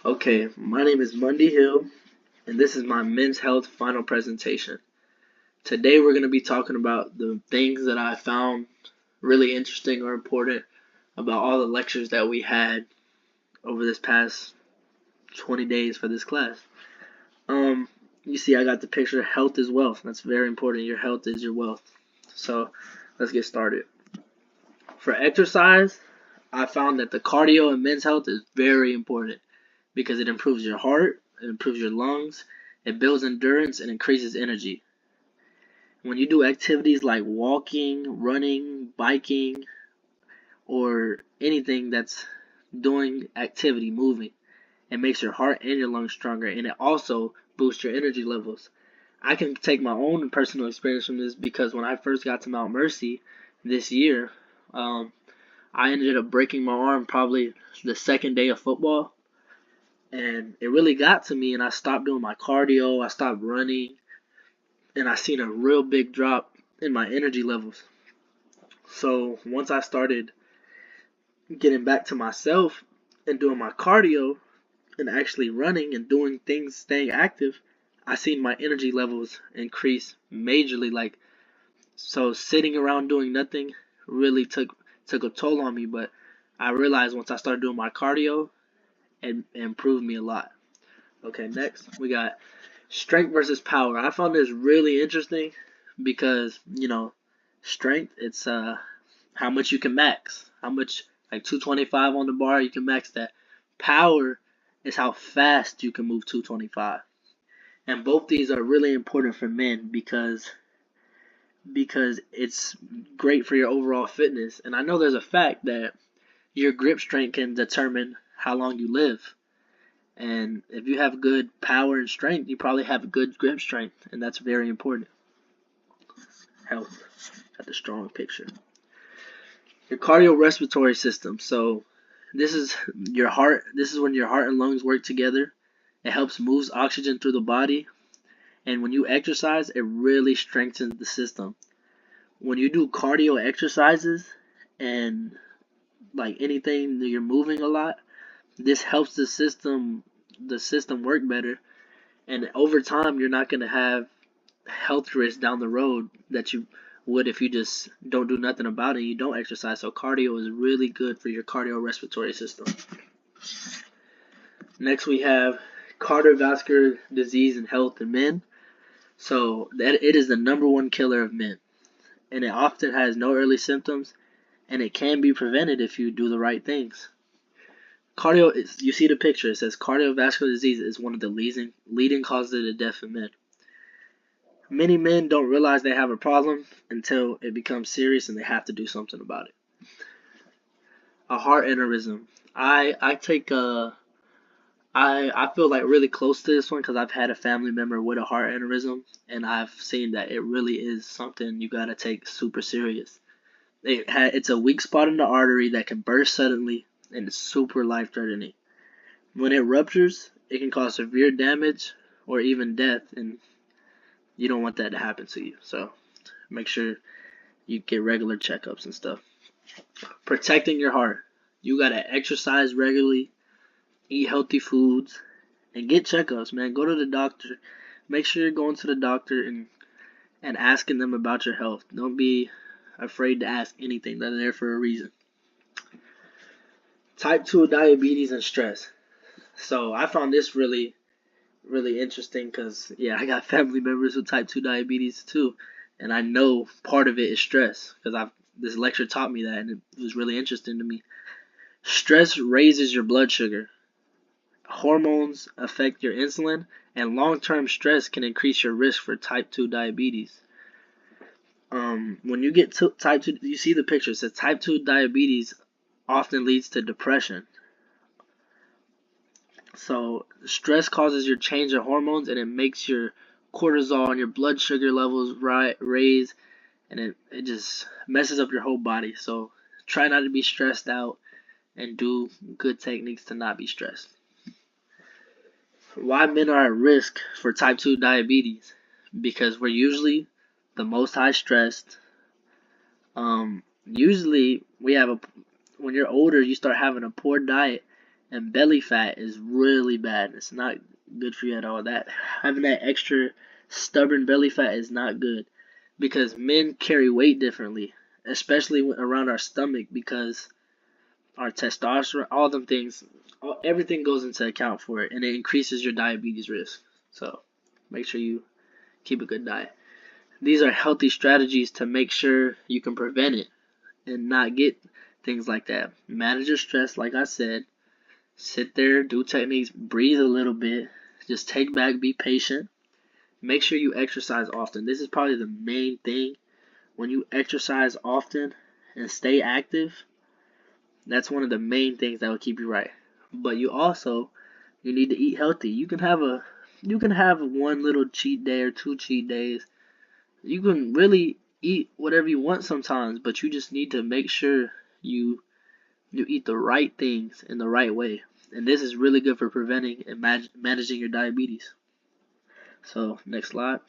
Okay, my name is Mundy Hill, and this is my men's health final presentation. Today we're going to be talking about the things that I found really interesting or important about all the lectures that we had over this past 20 days for this class. You see I got the picture health is wealth. That's very important. Your health is your wealth. So let's get started. For exercise, I found that the cardio in men's health is very important because it improves your heart, it improves your lungs, it builds endurance, and increases energy. When you do activities like walking, running, biking, or anything that's doing activity, moving, it makes your heart and your lungs stronger, and it also boosts your energy levels. I can take my own personal experience from this because when I first got to Mount Mercy this year, I ended up breaking my arm probably the second day of football, and it really got to me, and I stopped doing my cardio, I stopped running, and I seen a real big drop in my energy levels. So once I started getting back to myself and doing my cardio and actually running and doing things, staying active, I seen my energy levels increase majorly. So sitting around doing nothing really took a toll on me, but I realized once I started doing my cardio, it improved me a lot. Okay, next we got strength versus power. I found this really interesting because, strength, it's how much you can max. How much, like 225 on the bar, you can max that. Power is how fast you can move 225. And both these are really important for men because it's great for your overall fitness. And I know there's a fact that your grip strength can determine how long you live. And if you have good power and strength, you probably have good grip strength, and that's very important. Health. Got the strong picture. Your cardiorespiratory system. So this is your heart. This is when your heart and lungs work together. It helps moves oxygen through the body, and when you exercise, it really strengthens the system. When you do cardio exercises and like anything that you're moving a lot, this helps the system work better, and over time you're not going to have health risks down the road that you would if you just don't do nothing about it, you don't exercise. So cardio is really good for your cardiorespiratory system. Next we have cardiovascular disease and health in men. So that it is the number one killer of men, and it often has no early symptoms, and it can be prevented if you do the right things. You see the picture, it says cardiovascular disease is one of the leading causes of death in men. Many men don't realize they have a problem until it becomes serious and they have to do something about it. A heart aneurysm. I feel like really close to this one because I've had a family member with a heart aneurysm, and I've seen that it really is something you gotta take super serious. It's a weak spot in the artery that can burst suddenly, and it's super life-threatening. When it ruptures, it can cause severe damage or even death, and you don't want that to happen to you. So make sure you get regular checkups and stuff. Protecting your heart. You gotta exercise regularly, eat healthy foods, and get checkups, man. Go to the doctor. Make sure you're going to the doctor and asking them about your health. Don't be afraid to ask anything. They're there for a reason. Type 2 diabetes and stress. So I found this really, really interesting because, yeah, I got family members with type 2 diabetes too. And I know part of it is stress because this lecture taught me that, and it was really interesting to me. Stress raises your blood sugar. Hormones affect your insulin, and long-term stress can increase your risk for type 2 diabetes. When you get type 2, you see the picture, it says type 2 diabetes often leads to depression. So stress causes your change in hormones, and it makes your cortisol and your blood sugar levels raise, and it just messes up your whole body. So try not to be stressed out and do good techniques to not be stressed. Why men are at risk for type 2 diabetes? Because we're usually the most high stressed. Usually when you're older, you start having a poor diet, And belly fat is really bad. It's not good for you at all. That having that extra stubborn belly fat is not good because men carry weight differently, especially around our stomach because our testosterone, all them things, everything goes into account for it, and it increases your diabetes risk. So make sure you keep a good diet. These are healthy strategies to make sure you can prevent it and not get things like that. Manage your stress, like I said. Sit there, do techniques, breathe a little bit, just take back, be patient. Make sure you exercise often. This is probably the main thing. When you exercise often and stay active, that's one of the main things that will keep you right. But you need to eat healthy. You can have one little cheat day or two cheat days. You can really eat whatever you want sometimes, but you just need to make sure you you eat the right things in the right way. And this is really good for preventing and managing your diabetes. So, next slide.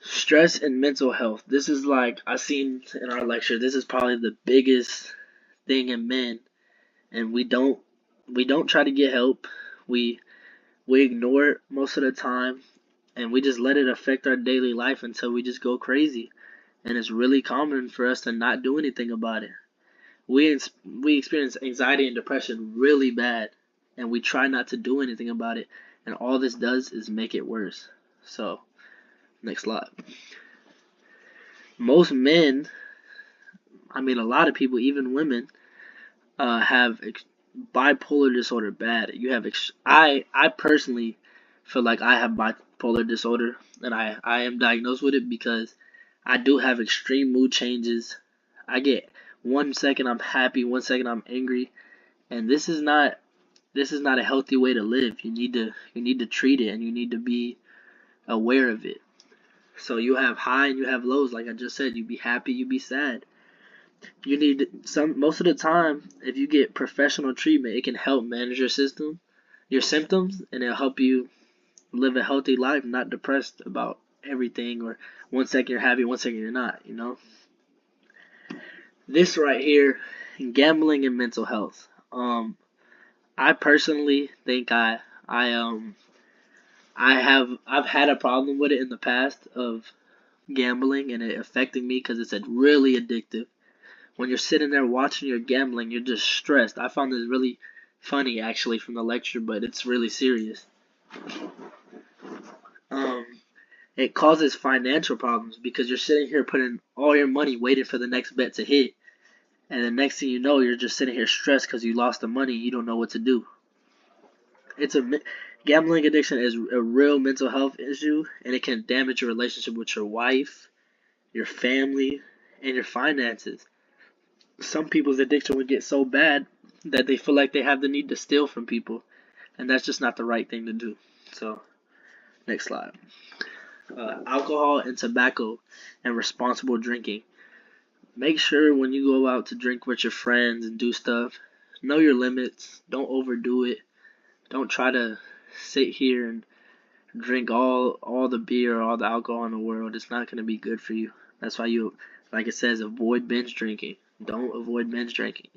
Stress and mental health. This is like I seen in our lecture. This is probably the biggest thing in men, and we don't try to get help. We we ignore it most of the time, and we just let it affect our daily life until we just go crazy. And it's really common for us to not do anything about it. We experience anxiety and depression really bad, and we try not to do anything about it, and all this does is make it worse. So, next slide. Most men, I mean a lot of people, even women, have bipolar disorder bad. I personally feel like I have bipolar disorder, and I am diagnosed with it because I do have extreme mood changes. I get 1 second I'm happy, 1 second I'm angry, and this is not a healthy way to live. You need to treat it, and you need to be aware of it. So you have high and you have lows, like I just said. You be happy, you be sad. You need some most of the time. If you get professional treatment, it can help manage your symptoms, and it'll help you live a healthy life, not depressed about everything, or 1 second you're happy, 1 second you're not. This right here, gambling and mental health. I personally think I've had a problem with it in the past of gambling and it affecting me because it's really addictive. When you're sitting there watching your gambling, you're just stressed. I found this really funny actually from the lecture, but it's really serious. Um, it causes financial problems because you're sitting here putting all your money waiting for the next bet to hit, and the next thing you know, you're just sitting here stressed because you lost the money. You don't know what to do. It's a Gambling addiction is a real mental health issue, and it can damage your relationship with your wife, your family, and your finances. Some people's addiction would get so bad that they feel like they have the need to steal from people, and that's just not the right thing to do. So, next slide. Alcohol and tobacco and responsible drinking. Make sure when you go out to drink with your friends and do stuff, know your limits. Don't overdo it. Don't try to sit here and drink all the beer or all the alcohol in the world. It's not going to be good for you. That's why like it says, avoid binge drinking. Don't avoid binge drinking.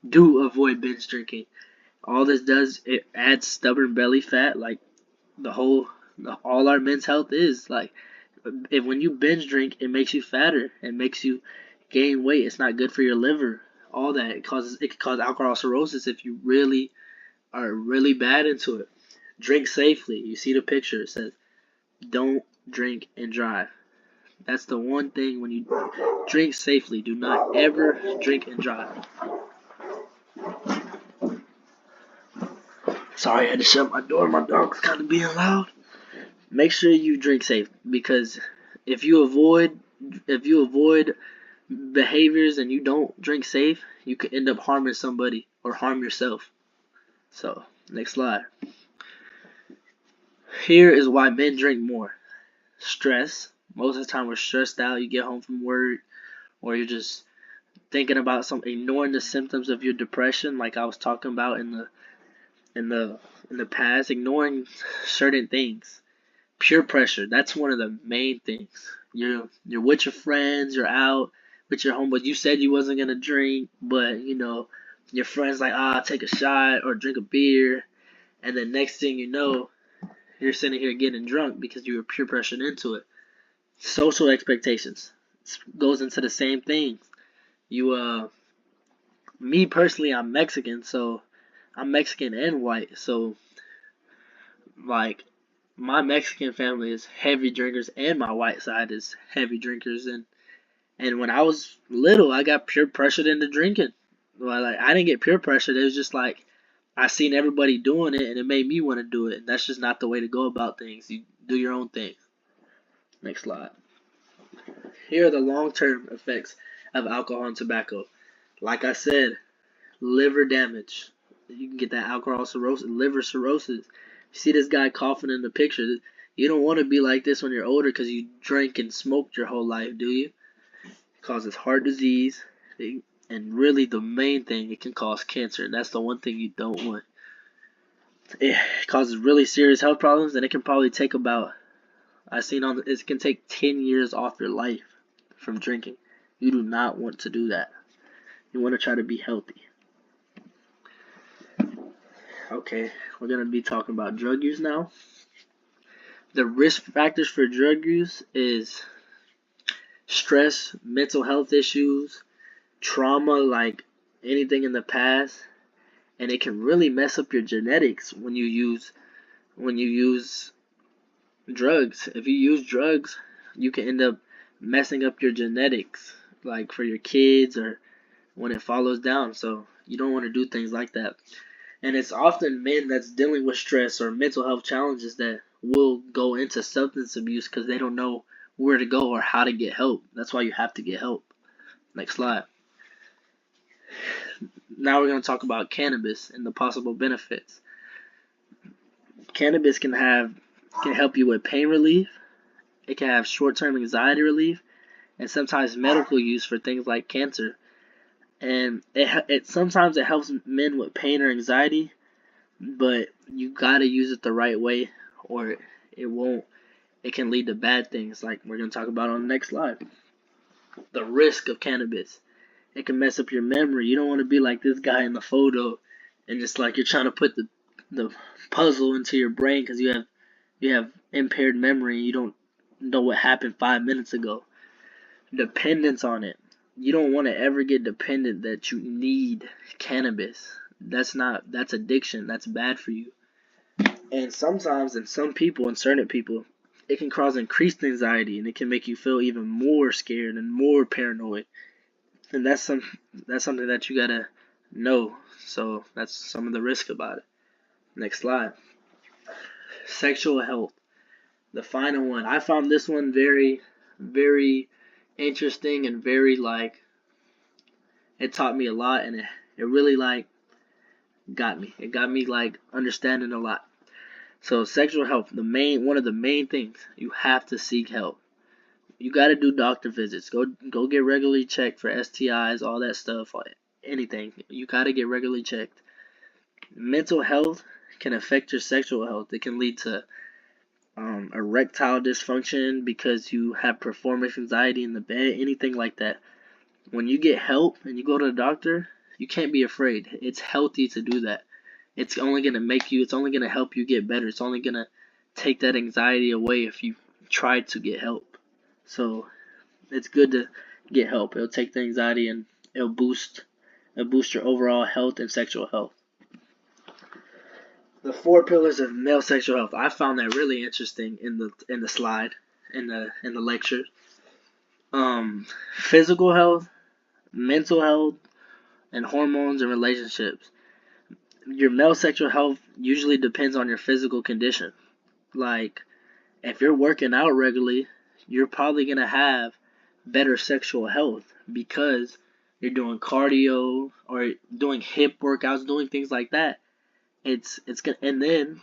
Do avoid binge drinking. All this does, it adds stubborn belly fat, like the whole, all our men's health is. Like, if when you binge drink, it makes you fatter. It makes you gain weight. It's not good for your liver. All that. It can cause alcohol cirrhosis if you really are really bad into it. Drink safely. You see the picture. It says, don't drink and drive. That's the one thing when you drink safely. Do not ever drink and drive. Sorry, I had to shut my door. My dog's kind of being loud. Make sure you drink safe because if you avoid behaviors and you don't drink safe, you could end up harming somebody or harm yourself. So, next slide. Here is why men drink more. Stress. Most of the time we're stressed out. You get home from work, or you're just thinking about ignoring the symptoms of your depression, like I was talking about in the past, ignoring certain things. Peer pressure, that's one of the main things. You're with your friends, you're out with your homeboys. You said you wasn't gonna drink, but Your friends like, take a shot or drink a beer, and then next thing you know, you're sitting here getting drunk because you were peer pressured into it. Social expectations goes into the same thing. Me personally, I'm Mexican, so I'm Mexican and white, so like my Mexican family is heavy drinkers and my white side is heavy drinkers, and when I was little I got peer pressured into drinking. Well, like I didn't get peer pressured, it was just like I seen everybody doing it and it made me want to do it. And that's just not the way to go about things. You do your own thing. Next slide. Here are the long-term effects of alcohol and tobacco. Like I said, liver damage. You can get that alcohol cirrhosis, liver cirrhosis. You see this guy coughing in the picture. You don't want to be like this when you're older because you drank and smoked your whole life, do you? It causes heart disease, and really the main thing, it can cause cancer, and that's the one thing you don't want. It causes really serious health problems, and it can probably take about, it can take 10 years off your life from drinking. You do not want to do that. You want to try to be healthy. Okay, we're going to be talking about drug use now. The risk factors for drug use is stress, mental health issues, trauma, like anything in the past, and it can really mess up your genetics when you use drugs. If you use drugs, you can end up messing up your genetics, like for your kids or when it follows down. So you don't want to do things like that. And it's often men that's dealing with stress or mental health challenges that will go into substance abuse because they don't know where to go or how to get help. That's why you have to get help. Next slide. Now we're going to talk about cannabis and the possible benefits. Cannabis can help you with pain relief. It can have short-term anxiety relief and sometimes medical use for things like cancer. And it sometimes it helps men with pain or anxiety, but you gotta use it the right way, or it won't. It can lead to bad things, like we're gonna talk about on the next slide. The risk of cannabis. It can mess up your memory. You don't want to be like this guy in the photo, and just like you're trying to put the puzzle into your brain because you have impaired memory. You don't know what happened 5 minutes ago. Dependence on it. You don't want to ever get dependent that you need cannabis. That's addiction. That's bad for you. And sometimes in certain people, it can cause increased anxiety and it can make you feel even more scared and more paranoid. And that's something that you gotta know. So that's some of the risk about it. Next slide. Sexual health. The final one. I found this one very, very interesting and very it taught me a lot, and it really got me. It got me understanding a lot. So sexual health, one of the main things, you have to seek help. You got to do doctor visits. Go get regularly checked for STIs, all that stuff, anything. You got to get regularly checked. Mental health can affect your sexual health. It can lead to erectile dysfunction because you have performance anxiety in the bed, anything like that. When you get help and you go to the doctor, you can't be afraid. It's healthy to do that. It's only going to help you get better. It's only going to take that anxiety away if you try to get help. So it's good to get help. It'll take the anxiety and it'll boost your overall health and sexual health. The 4 pillars of male sexual health. I found that really interesting in the slide in the lecture. Physical health, mental health, and hormones and relationships. Your male sexual health usually depends on your physical condition. Like, if you're working out regularly, you're probably going to have better sexual health because you're doing cardio or doing hip workouts, doing things like that. And then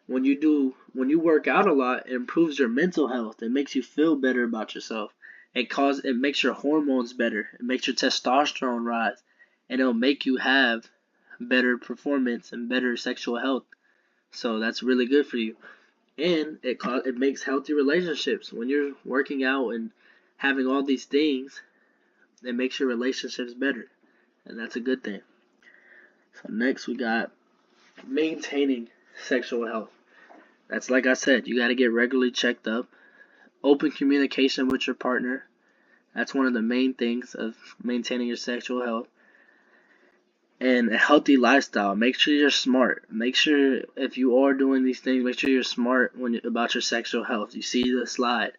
when you work out a lot, it improves your mental health. It makes you feel better about yourself. It makes your hormones better. It makes your testosterone rise, and it'll make you have better performance and better sexual health. So that's really good for you. And it makes healthy relationships. When you're working out and having all these things, it makes your relationships better. And that's a good thing. So next we got maintaining sexual health. That's like I said, you got to get regularly checked up. Open communication with your partner. That's one of the main things of maintaining your sexual health. And a healthy lifestyle. Make sure you're smart. Make sure if you are doing these things, make sure you're smart about your sexual health. You see the slide.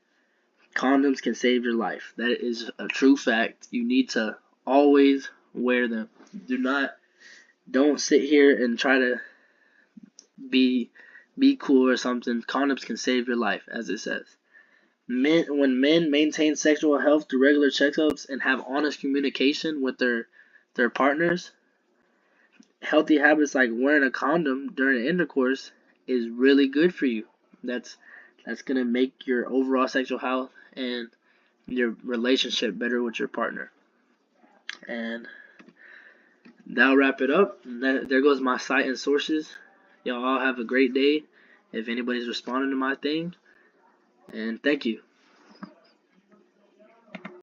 Condoms can save your life. That is a true fact. You need to always wear them. Don't sit here and try to be cool or something. Condoms can save your life, as it says. When men maintain sexual health through regular checkups and have honest communication with their partners, healthy habits like wearing a condom during intercourse is really good for you. That's gonna make your overall sexual health and your relationship better with your partner. And that'll wrap it up. There goes my site and sources. Y'all all have a great day. If anybody's responding to my thing, and thank you.